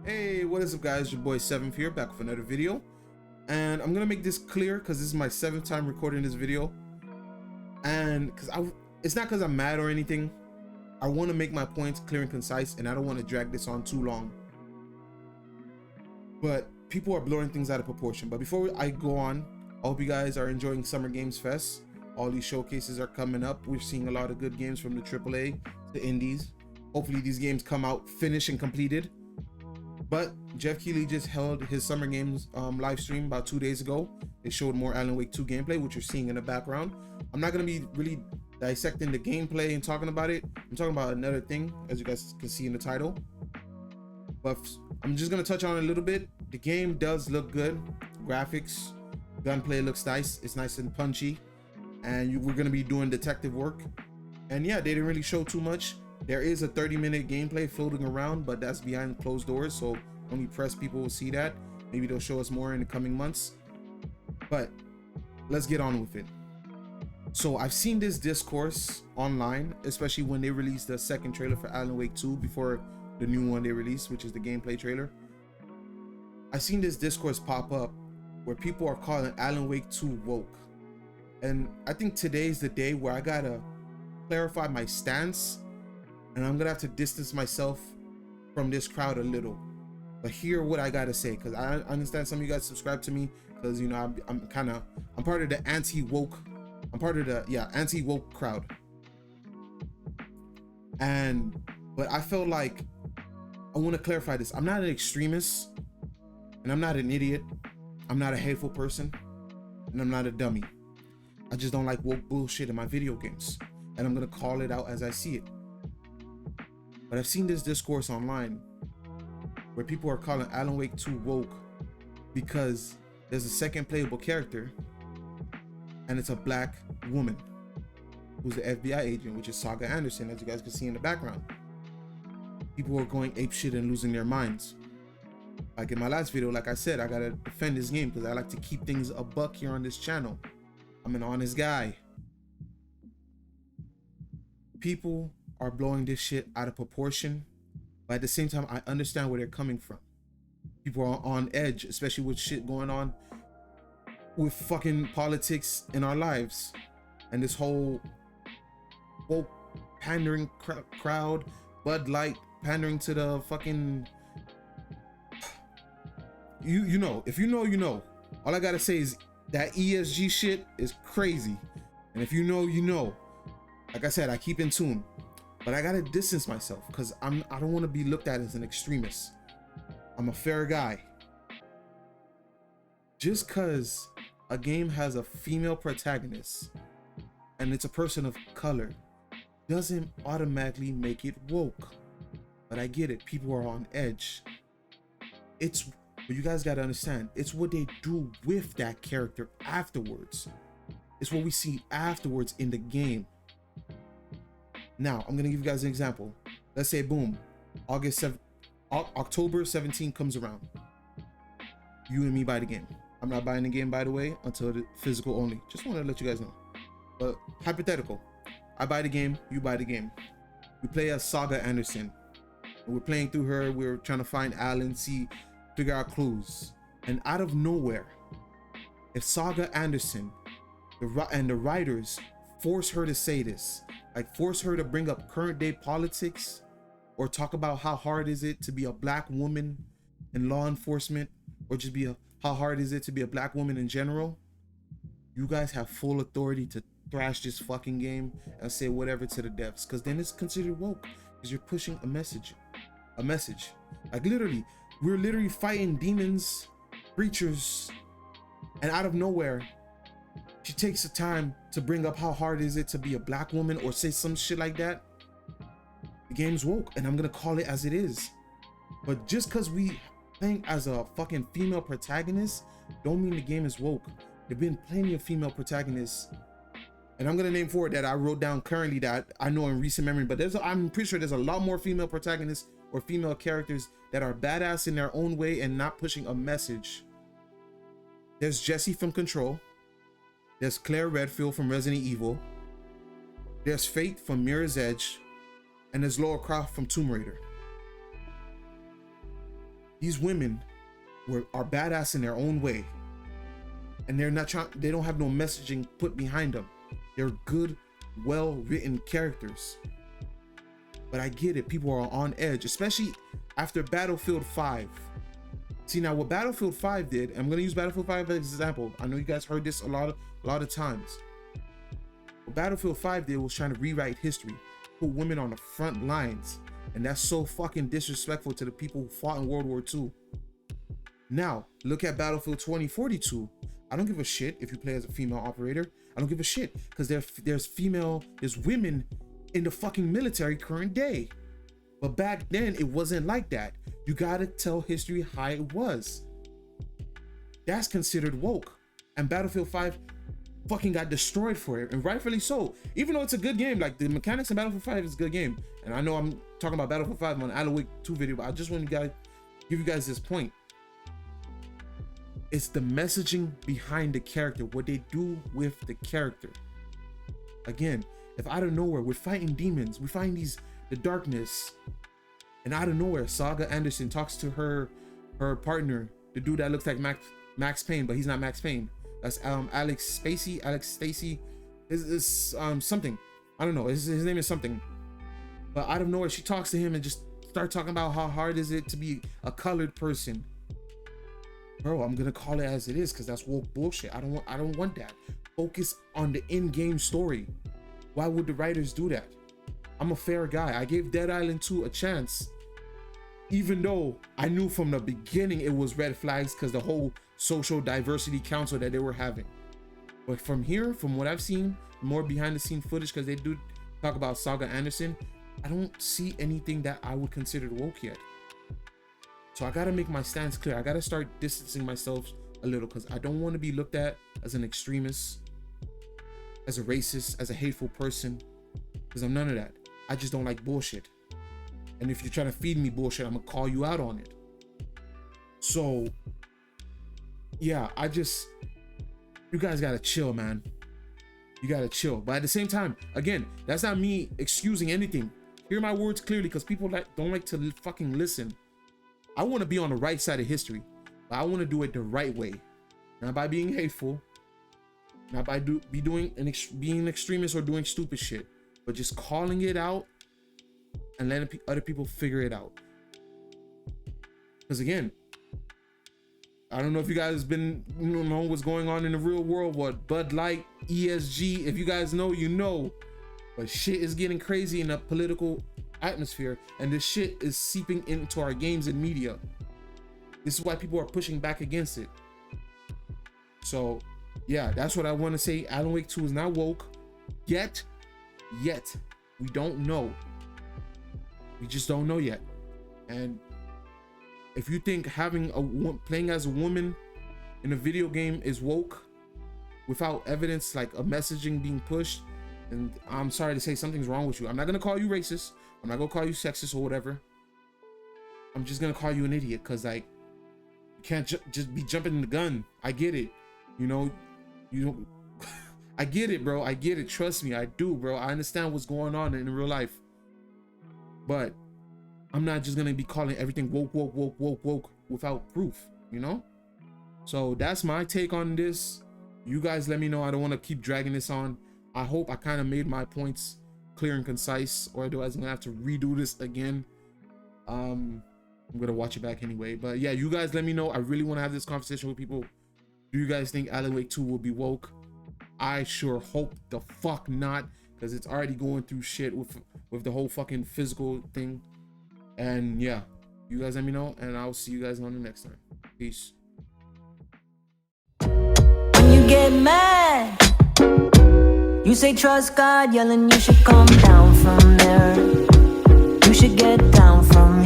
Hey, what is up guys, your boy 7th here, back with another video. And I'm gonna make this clear because this is my 7th time recording this video. And it's not because I'm mad or anything. I want to make my points clear and concise, and I don't want to drag this on too long. But people are blowing things out of proportion. But before I go on, I hope you guys are enjoying Summer Games Fest. All these showcases are coming up. We're seeing a lot of good games from the AAA to indies. Hopefully these games come out finished and completed. But Jeff Keighley just held his Summer Games live stream about 2 days ago. They showed more Alan Wake 2 gameplay, which you're seeing in the background. I'm not going to be really dissecting the gameplay and talking about it. I'm talking about another thing, as you guys can see in the title. But I'm just going to touch on it a little bit. The game does look good. Graphics, gunplay looks nice. It's nice and punchy. And we're going to be doing detective work. And yeah, they didn't really show too much. There is a 30-minute gameplay floating around, but that's behind closed doors, so only press people will see that. Maybe they'll show us more in the coming months. But let's get on with it. So I've seen this discourse online, especially when they released the second trailer for Alan Wake 2 before the new one they released, which is the gameplay trailer. I've seen this discourse pop up where people are calling Alan Wake 2 woke. And I think today's the day where I gotta clarify my stance. And I'm gonna have to distance myself from this crowd a little, but hear what I gotta say, because I understand some of you guys subscribe to me because, you know, I'm part of the anti-woke. I'm part of the anti-woke crowd. But I felt like I want to clarify this. I'm not an extremist, and I'm not an idiot. I'm not a hateful person, and I'm not a dummy. I just don't like woke bullshit in my video games, and I'm gonna call it out as I see it. But I've seen this discourse online where people are calling Alan Wake 2 woke because there's a second playable character and it's a black woman who's the FBI agent, which is Saga Anderson, as you guys can see in the background. People are going apeshit and losing their minds. Like in my last video, like I said, I gotta defend this game because I like to keep things a buck here on this channel. I'm an honest guy. People are blowing this shit out of proportion, but at the same time I understand where they're coming from. People are on edge, especially with shit going on with fucking politics in our lives, and this whole woke pandering crowd, Bud Light pandering to the fucking you know, if you know, you know. All I gotta say is that ESG shit is crazy, and if you know, you know. Like I said, I keep in tune. But I gotta distance myself because I don't want to be looked at as an extremist. I'm a fair guy. Just because a game has a female protagonist and it's a person of color doesn't automatically make it woke. But I get it. People are on edge. But you guys gotta understand, it's what they do with that character afterwards. It's what we see afterwards in the game. Now, I'm gonna give you guys an example. Let's say, boom, October 17th comes around. You and me buy the game. I'm not buying the game, by the way, until the physical only. Just want to let you guys know. But hypothetical, I buy the game, you buy the game. We play as Saga Anderson. And we're playing through her. We're trying to find Alan, figure out clues. And out of nowhere, if Saga Anderson and the writers force her to say this, like force her to bring up current day politics or talk about how hard is it to be a black woman in law enforcement, or just how hard is it to be a black woman in general, you guys have full authority to thrash this fucking game and say whatever to the devs, because then it's considered woke because you're pushing a message. Like literally, we're literally fighting demons, creatures, and out of nowhere she takes the time to bring up how hard is it to be a black woman or say some shit like that. The game's woke, and I'm gonna call it as it is. But just because we playing as a fucking female protagonist don't mean the game is woke. There've been plenty of female protagonists, and I'm gonna name 4 that I wrote down currently that I know in recent memory, but I'm pretty sure there's a lot more female protagonists or female characters that are badass in their own way and not pushing a message. There's Jessie from Control. There's Claire Redfield from Resident Evil. There's Fate from Mirror's Edge. And there's Lara Croft from Tomb Raider. These women are badass in their own way, and they don't have no messaging put behind them. They're good, well-written characters. But I get it, people are on edge, especially after Battlefield 5. See, now what Battlefield 5 did, I'm gonna use Battlefield 5 as an example. I know you guys heard this a lot of times. What Battlefield 5 did was trying to rewrite history, put women on the front lines, and that's so fucking disrespectful to the people who fought in World War II. Now, look at Battlefield 2042. I don't give a shit if you play as a female operator. I don't give a shit, because there's women in the fucking military current day. But back then, it wasn't like that. You gotta tell history how it was. That's considered woke. And Battlefield 5 fucking got destroyed for it, and rightfully so. Even though it's a good game, like the mechanics in Battlefield 5 is a good game. And I know I'm talking about Battlefield 5 on Alan Wake 2 video, but I just want to give you guys this point. It's the messaging behind the character, what they do with the character. Again, if out of nowhere we're fighting demons, we find the darkness, and out of nowhere Saga Anderson talks to her partner, the dude that looks like Max Payne, but he's not Max Payne. That's Alex Stacy is something, I don't know, his name is something. But out of nowhere she talks to him and just start talking about how hard is it to be a colored person. Bro, I'm gonna call it as it is, because that's woke bullshit. I don't want that. Focus on the in-game story. Why would the writers do that? I'm a fair guy. I gave Dead Island 2 a chance, even though I knew from the beginning it was red flags because the whole social diversity council that they were having. But from what I've seen, more behind the scene footage, because they do talk about Saga Anderson, I don't see anything that I would consider woke yet. So I gotta make my stance clear. I gotta start distancing myself a little, because I don't want to be looked at as an extremist, as a racist, as a hateful person, because I'm none of that. I just don't like bullshit. And if you're trying to feed me bullshit, I'm gonna call you out on it. So yeah, you guys gotta chill, man. You gotta chill. But at the same time, again, that's not me excusing anything. Hear my words clearly, because people don't like to fucking listen. I want to be on the right side of history, but I want to do it the right way, not by being hateful, not by being an extremist or doing stupid shit, but just calling it out and letting other people figure it out. Because again, I don't know if you guys know what's going on in the real world, what Bud Light, ESG, if you guys know, you know, but shit is getting crazy in the political atmosphere, and this shit is seeping into our games and media. This is why people are pushing back against it. So yeah, that's what I want to say. Alan Wake 2 is not woke yet. We don't know. We just don't know yet. And if you think playing as a woman in a video game is woke without evidence, like a messaging being pushed, and I'm sorry to say, something's wrong with you. I'm not gonna call you racist. I'm not gonna call you sexist or whatever. I'm just gonna call you an idiot, because like, you can't just be jumping the gun. I get it. You know, you don't. I get it, bro. I get it. Trust me, I do, bro. I understand what's going on in real life, but I'm not just gonna be calling everything woke without proof, you know? So that's my take on this. You guys let me know. I don't want to keep dragging this on. I hope I kind of made my points clear and concise, or otherwise I'm gonna have to redo this again. I'm gonna watch it back anyway. But yeah, you guys let me know. I really want to have this conversation with people. Do you guys think Alan Wake 2 will be woke? I sure hope the fuck not, because it's already going through shit with the whole fucking physical thing. And yeah, you guys let me know, and I'll see you guys on the next time. Peace. When you get mad, you say trust God, yelling you should come down from there. You should get down from